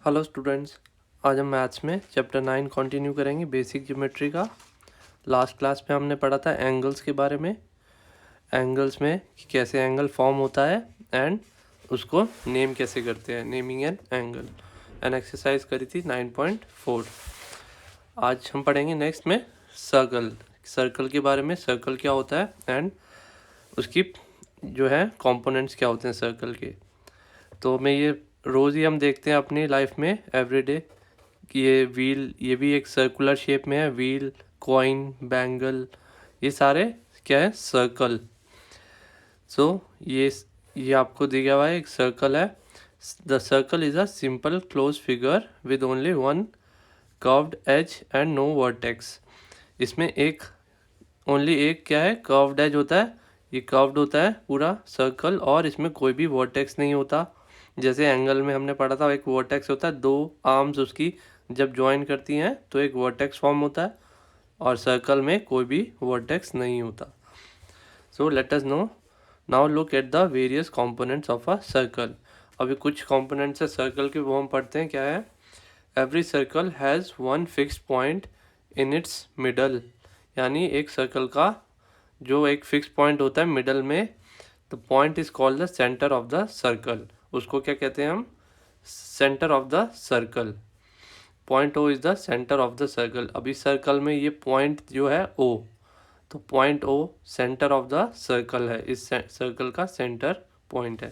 Hello students, आज हम maths में चैप्टर 9 कंटिन्यू करेंगे बेसिक ज्योमेट्री का। लास्ट क्लास में हमने पढ़ा था एंगल्स के बारे में, एंगल्स में कि कैसे एंगल फॉर्म होता है एंड उसको नेम कैसे करते हैं, naming an angle, and exercise करी थी 9.4। आज हम पढ़ेंगे नेक्स्ट में सर्कल के बारे में, सर्कल क्या होता है एंड उसकी जो है कंपोनेंट्स क्या होते हैं सर्कल के। तो मैं ये रोज़ ही हम देखते हैं अपनी लाइफ में एवरीडे कि ये भी एक सर्कुलर शेप में है, व्हील, कॉइन, बैंगल, ये सारे क्या है, सर्कल। सो ये आपको दिया हुआ है, एक सर्कल है। The circle is a simple close figure with only one curved edge and no vertex. इसमें ओनली एक क्या है, कर्व्ड एज होता है। ये कर्व्ड होता है पूरा सर्कल और इसमें कोई भी वर्टेक्स नहीं होता। जैसे एंगल में हमने पढ़ा था, एक वर्टेक्स होता है, दो आर्म्स उसकी जब ज्वाइन करती हैं तो एक वर्टेक्स फॉर्म होता है, और सर्कल में कोई भी वर्टेक्स नहीं होता। So let us know now look at the various components of a circle. अभी कुछ कंपोनेंट्स है सर्कल के, वो हम पढ़ते हैं। क्या है? Every circle has one fixed point in its middle, यानी एक सर्कल का जो एक फिक्स पॉइंट होता है मिडल में, the point is called the centre of the circle. उसको क्या कहते हैं हम? Centre of the circle. Point O is the centre of the circle. अभी सर्कल में ये पॉइंट जो है ओ, तो point O centre of the circle है, इस सर्कल का सेंटर पॉइंट है।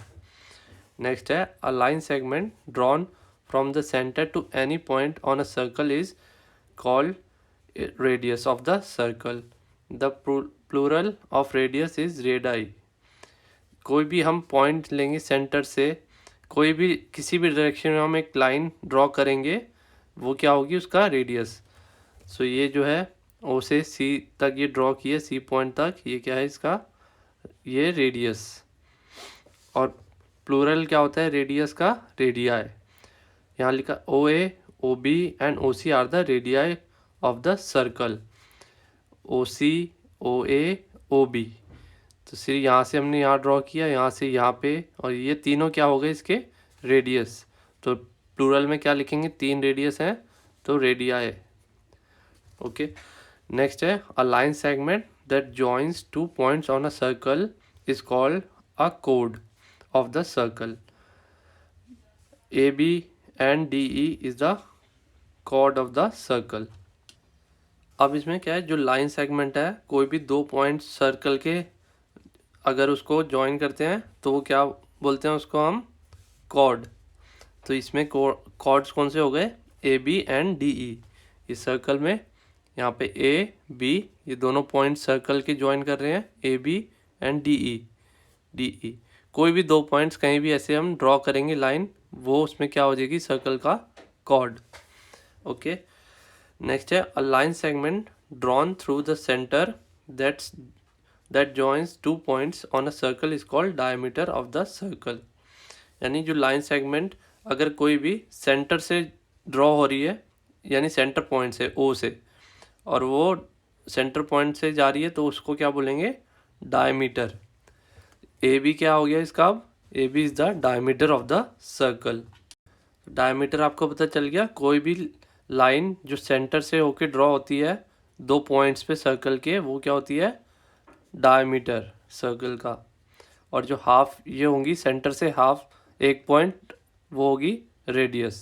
नेक्स्ट है, a line segment drawn from the centre to any point on a circle is called radius of the circle. The plural of radius is radii. कोई भी हम point लेंगे centre से, कोई भी किसी भी डायरेक्शन में हम एक लाइन ड्रॉ करेंगे, वो क्या होगी? उसका रेडियस। सो ये जो है ओ से सी तक ये ड्रॉ किया, सी पॉइंट तक, ये क्या है इसका? ये रेडियस। और प्लूरल क्या होता है रेडियस का? रेडियाई। यहाँ लिखा O A, O B and O C are the radii of the circle. O C, O A, O B. तो सिर्फ यहाँ से हमने यहाँ ड्रॉ किया, यहाँ से यहाँ पे, और ये तीनों क्या हो गए इसके? रेडियस। तो प्लूरल में क्या लिखेंगे? तीन रेडियस हैं तो रेडिया है। ओके, नेक्स्ट है, a line segment that joins two points on a circle is called a कोड of the circle. A B and D E is the chord of the circle. अब इसमें क्या है, जो लाइन सेगमेंट है, कोई भी दो पॉइंट्स सर्कल के अगर उसको ज्वाइन करते हैं तो वो क्या बोलते हैं? उसको हम कॉर्ड। तो इसमें कॉर्ड्स कौन से हो गए? A B and D E. इस सर्कल में यहाँ पे ए बी, ये दोनों पॉइंट सर्कल के ज्वाइन कर रहे हैं, A B and D E. कोई भी दो पॉइंट्स कहीं भी ऐसे हम ड्रॉ करेंगे लाइन, वो उसमें क्या हो जाएगी? सर्कल का कॉर्ड। ओके, नेक्स्ट है, a line segment drawn through the centre that joins two points on a circle is called diameter of the circle. यानी जो लाइन सेगमेंट अगर कोई भी सेंटर से ड्रॉ हो रही है, यानी सेंटर पॉइंट से ओ से, और वो सेंटर पॉइंट से जा रही है, तो उसको क्या बोलेंगे? डायमीटर। ए बी क्या हो गया इसका? अब A B is the diameter of the circle. Diameter आपको पता चल गया, कोई भी लाइन जो सेंटर से होके ड्रॉ होती है दो पॉइंट्स पे सर्कल के, वो क्या होती है? डायमीटर सर्कल का। और जो हाफ ये होंगी सेंटर से हाफ एक पॉइंट, वो होगी रेडियस।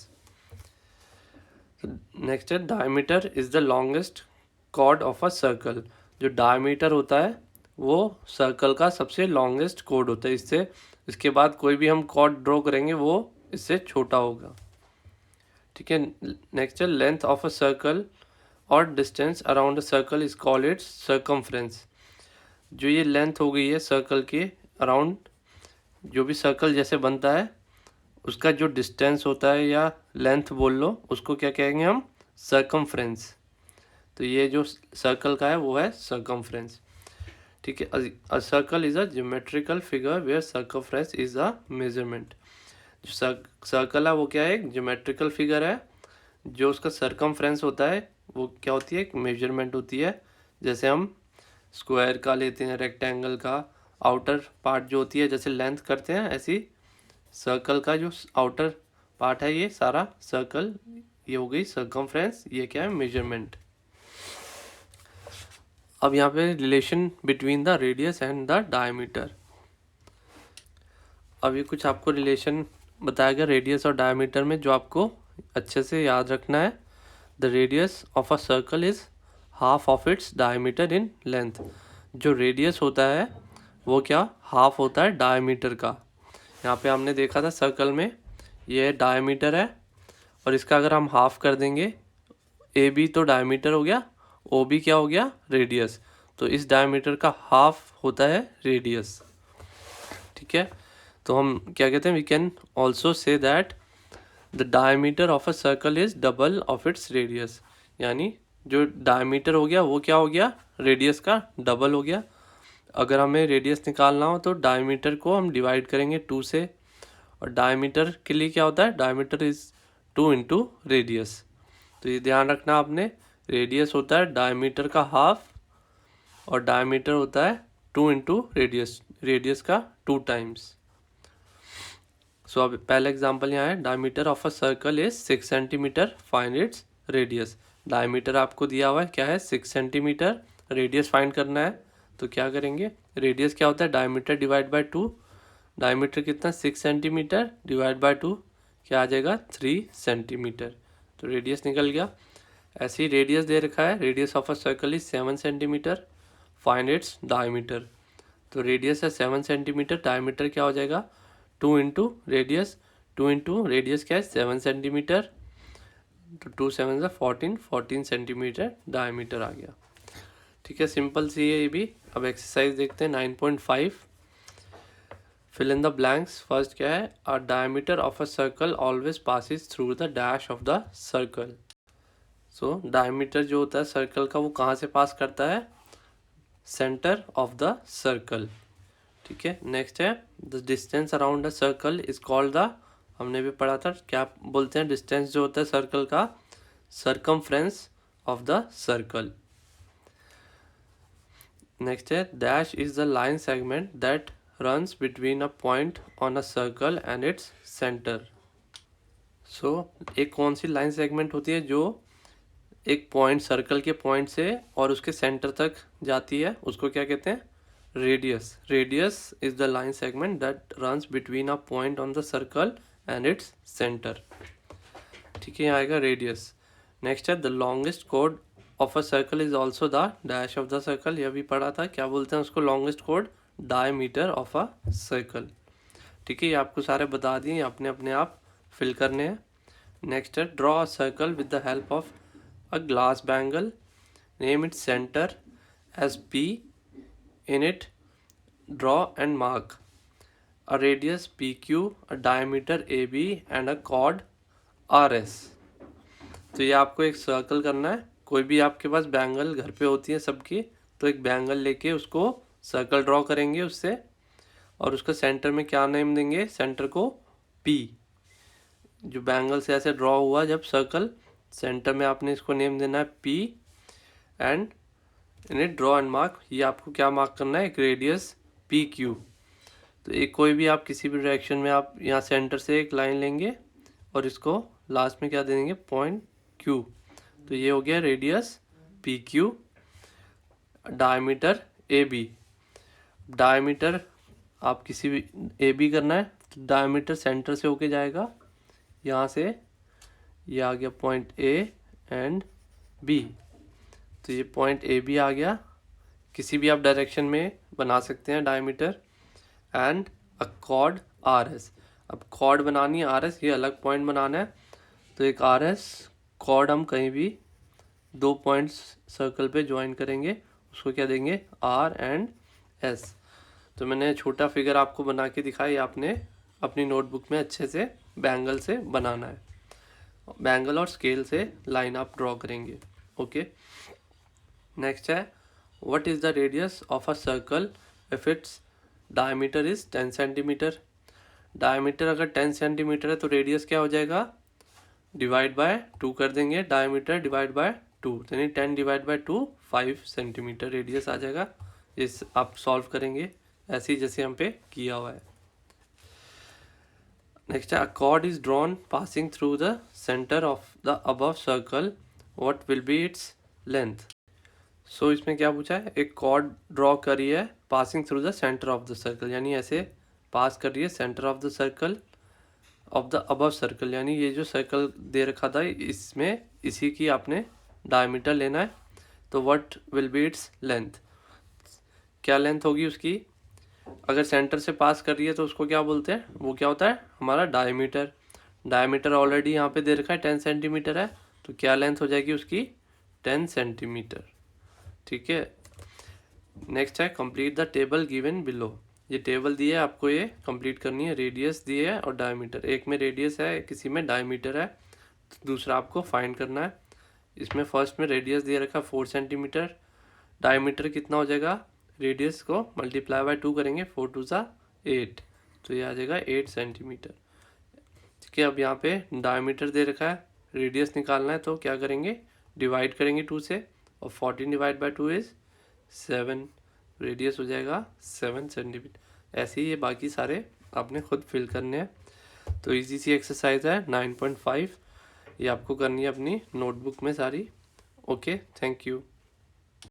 नेक्स्ट है, diameter is the longest chord of a circle. जो डायमीटर होता है वो सर्कल का सबसे लॉन्गेस्ट कॉर्ड होता है। इसके बाद कोई भी हम कॉर्ड ड्रॉ करेंगे वो इससे छोटा होगा। ठीक है, नेक्स्ट है, लेंथ ऑफ अ सर्कल और distance around a circle is called its circumference. जो ये लेंथ हो गई है सर्कल के अराउंड, जो भी सर्कल जैसे बनता है उसका जो डिस्टेंस होता है या लेंथ बोल लो, उसको क्या कहेंगे हम? सर्कमफ्रेंस। तो ये जो सर्कल का है वो है सर्कमफ्रेंस। ठीक है, a circle is a geometrical figure where circumference is a measurement. जो सर्कल है वो क्या है? एक ज्योमेट्रिकल फिगर है, जो उसका सर्कमफ्रेंस होता है वो क्या होती है? एक मेजरमेंट होती है। जैसे हम स्क्वायर का लेते हैं, रेक्टेंगल का आउटर पार्ट जो होती है, जैसे लेंथ करते हैं, ऐसी सर्कल का जो आउटर पार्ट है ये सारा सर्कल, ये हो गई सर्कमफ्रेंस, ये क्या है मेजरमेंट। अब यहाँ पे relation between the radius and the diameter. अब ये कुछ आपको रिलेशन बताया गया रेडियस और डायमीटर में, जो आपको अच्छे से याद रखना है। The radius of a circle is half of its diameter in length. जो रेडियस होता है वो क्या हाफ होता है डायमीटर का। यहाँ पे हमने देखा था सर्कल में ये डायमीटर है, और इसका अगर हम हाफ कर देंगे, ए बी तो डायमीटर हो गया, ओ बी क्या हो गया रेडियस, तो इस डायमीटर का हाफ होता है रेडियस। ठीक है, तो हम क्या कहते हैं, we can also say that the diameter of a circle is double of its radius. यानी जो डायमीटर हो गया वो क्या हो गया रेडियस का डबल हो गया। अगर हमें रेडियस निकालना हो तो डायमीटर को हम डिवाइड करेंगे 2 से, और डायमीटर के लिए क्या होता है, डायमीटर इज 2 इंटू रेडियस। तो ये ध्यान रखना आपने, रेडियस होता है डायमीटर का हाफ, और डायमीटर होता है 2 इंटू रेडियस, रेडियस का 2 टाइम्स। सो अब पहला एग्जांपल यहाँ है, diameter of a circle is 6 centimetre, find its radius. Diameter आपको दिया हुआ है क्या है 6 सेंटीमीटर, रेडियस फाइंड करना है, तो क्या करेंगे, रेडियस क्या होता है डायमीटर डिवाइड बाय 2, डायमीटर कितना 6 सेंटीमीटर डिवाइड बाय 2 क्या आ जाएगा 3 सेंटीमीटर, तो रेडियस निकल गया। ऐसे ही रेडियस दे रखा है, radius of a circle is 7 centimetre, find its diameter. तो रेडियस है 7 सेंटीमीटर, डायमीटर क्या हो जाएगा 2 इंटू रेडियस, 2 इंटू रेडियस क्या है 7 सेंटीमीटर, तो 2 7 14, 14 सेंटीमीटर डायमीटर आ गया। ठीक है, सिंपल सी है ये भी। अब एक्सरसाइज देखते हैं 9.5, fill in the blanks. First क्या है, a diameter of a circle always passes through the dash of the circle. So diameter जो होता है सर्कल का वो कहाँ से पास करता है, सेंटर ऑफ द सर्कल। ठीक है, नेक्स्ट है, the distance around the circle is called the, हमने भी पढ़ा था क्या बोलते हैं डिस्टेंस जो होता है सर्कल का, circumference of the circle. Next है, dash is the line segment that runs between a point on a circle and its center। सो एक कौन सी लाइन सेगमेंट होती है जो एक पॉइंट सर्कल के पॉइंट से और उसके सेंटर तक जाती है, उसको क्या कहते हैं, radius. Radius is the line segment that runs between a point on the circle and its centre. ठीक है, यहाँ आएगा रेडियस। नेक्स्ट है, the longest code of a circle is also the dash of the circle. यह भी पढ़ा था, क्या बोलते हैं उसको, longest code, diameter of a circle. ठीक है, ये आपको सारे बता दिए, आपने अपने आप फिल करने हैं। नेक्स्ट है, draw a circle with the help of a glass bangle, name its centre as P, in it draw and mark a radius P Q, a diameter A B and a chord R S. तो ये आपको एक circle करना है, कोई भी आपके पास bangle घर पे होती है सबकी, तो एक बैंगल लेके उसको सर्कल ड्रॉ करेंगे उससे, और उसका सेंटर में क्या नेम देंगे, सेंटर को P। जो बैंगल से ऐसे ड्रॉ हुआ जब सर्कल, सेंटर में आपने इसको नेम देना है P, and in it draw and mark, ये आपको क्या मार्क करना है, एक रेडियस PQ। तो एक कोई भी आप किसी भी डायरेक्शन में आप यहाँ सेंटर से एक लाइन लेंगे और इसको लास्ट में क्या दे देंगे, पॉइंट Q। तो ये हो गया radius PQ, diameter AB। Diameter आप किसी भी ए बी करना है, तो डायमीटर सेंटर से होके जाएगा, यहाँ से ये आ गया पॉइंट ए एंड बी, तो ये पॉइंट ए बी आ गया। किसी भी आप डायरेक्शन में बना सकते हैं diameter, and a chord R S. अब कॉर्ड बनानी है आर एस, ये अलग पॉइंट बनाना है, तो एक आर एस कॉर्ड हम कहीं भी 2 पॉइंट्स सर्कल पे ज्वाइन करेंगे, उसको क्या देंगे, आर एंड एस। तो मैंने छोटा फिगर आपको बना के दिखाया, आपने अपनी नोटबुक में अच्छे से बैंगल से बनाना है, बैंगल और स्केल से लाइन आप ड्रॉ करेंगे। ओके, नेक्स्ट है, what is the radius of a circle if its diameter is 10 centimetre. Diameter अगर 10 सेंटीमीटर है तो रेडियस क्या हो जाएगा, डिवाइड बाय 2 कर देंगे, डायमीटर डिवाइड बाय 2, यानी 10 डिवाइड बाय 2 5 सेंटीमीटर रेडियस आ जाएगा। इस आप सॉल्व करेंगे ऐसे ही जैसे हम पे किया हुआ है। नेक्स्ट है a chord is drawn passing through the centre of the above circle, what will be its length. So इसमें क्या पूछा है, एक कॉर्ड ड्रॉ करी है passing through the centre of the circle, यानी ऐसे पास कर रही है centre of the circle of the above circle, यानी ये जो सर्कल दे रखा था इसमें इसी की आपने डायमीटर लेना है। तो what will be its length, क्या लेंथ होगी उसकी। अगर सेंटर से पास कर रही है तो उसको क्या बोलते हैं, वो क्या होता है हमारा डायमीटर। डायमीटर ऑलरेडी यहाँ पे दे रखा है 10 सेंटीमीटर है, तो क्या लेंथ हो जाएगी उसकी 10 सेंटीमीटर। ठीक है। नेक्स्ट है complete the table given below. ये टेबल दी है आपको, ये कंप्लीट करनी है। रेडियस दी है और डायमीटर, एक में रेडियस है किसी में डायमीटर है, तो दूसरा आपको फाइंड करना है। इसमें फर्स्ट में रेडियस दिया रखा 4 सेंटीमीटर, डायमीटर कितना हो जाएगा, रेडियस को मल्टीप्लाई बाय 2 करेंगे, 4 2 सा 8, तो ये आ जाएगा 8 सेंटीमीटर। ठीक है। अब यहाँ पे डायमीटर दे रखा है, रेडियस निकालना है, तो क्या करेंगे, डिवाइड करेंगे 2 से, और 14 डिवाइड बाई 2 इज 7, रेडियस हो जाएगा 7 सेंटीमीटर। ऐसे ही ये बाकी सारे आपने खुद फिल करने हैं। तो इजी सी एक्सरसाइज है 9.5, ये आपको करनी है अपनी नोटबुक में सारी। Okay, thank you.